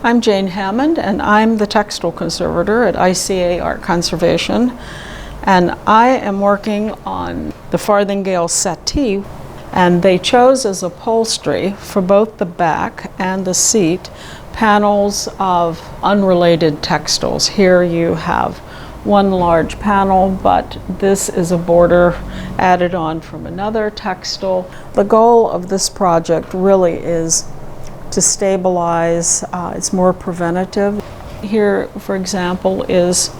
I'm Jane Hammond, and I'm the textile conservator at ICA-Art Conservation, and I am working on the Farthingale Settee, and they chose as upholstery for both the back and the seat panels of unrelated textiles. Here you have one large panel, but this is a border added on from another textile. The goal of this project really is to stabilize. It's more preventative. Here, for example, is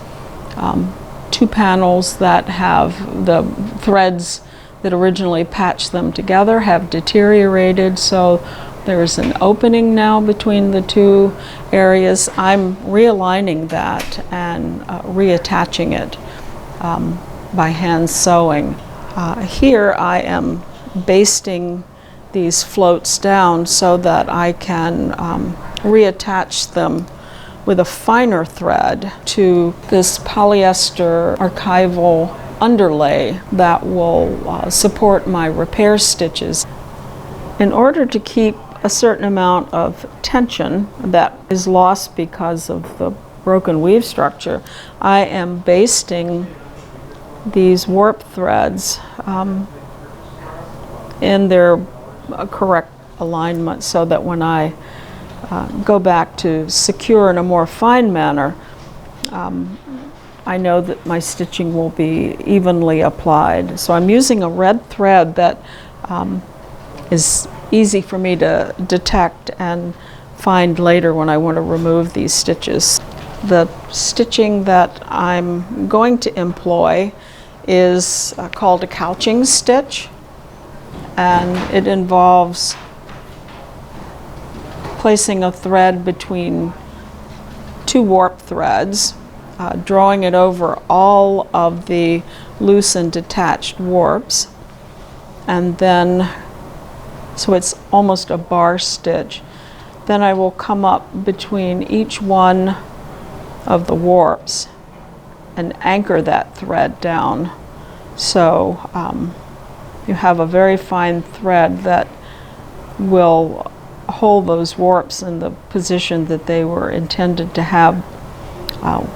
two panels that have the threads that originally patched them together have deteriorated, so there's an opening now between the two areas. I'm realigning that and reattaching it by hand sewing. Here I am basting these floats down so that I can reattach them with a finer thread to this polyester archival underlay that will support my repair stitches. In order to keep a certain amount of tension that is lost because of the broken weave structure, I am basting these warp threads in their correct alignment so that when I go back to secure in a more fine manner, I know that my stitching will be evenly applied. So I'm using a red thread that is easy for me to detect and find later when I want to remove these stitches. The stitching that I'm going to employ is called a couching stitch, and it involves placing a thread between two warp threads, drawing it over all of the loose and detached warps, and then so it's almost a bar stitch. Then I will come up between each one of the warps and anchor that thread down. So you have a very fine thread that will hold those warps in the position that they were intended to have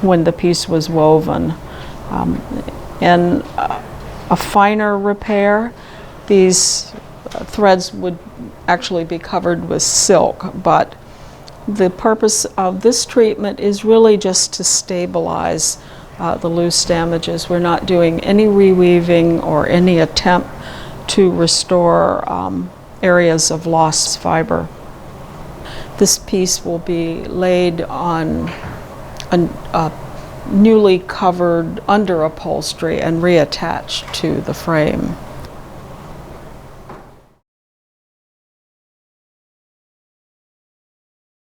when the piece was woven. In a finer repair, these threads would actually be covered with silk, but the purpose of this treatment is really just to stabilize the loose damages. We're not doing any reweaving or any attempt to restore areas of lost fiber. This piece will be laid on a newly covered under upholstery and reattached to the frame.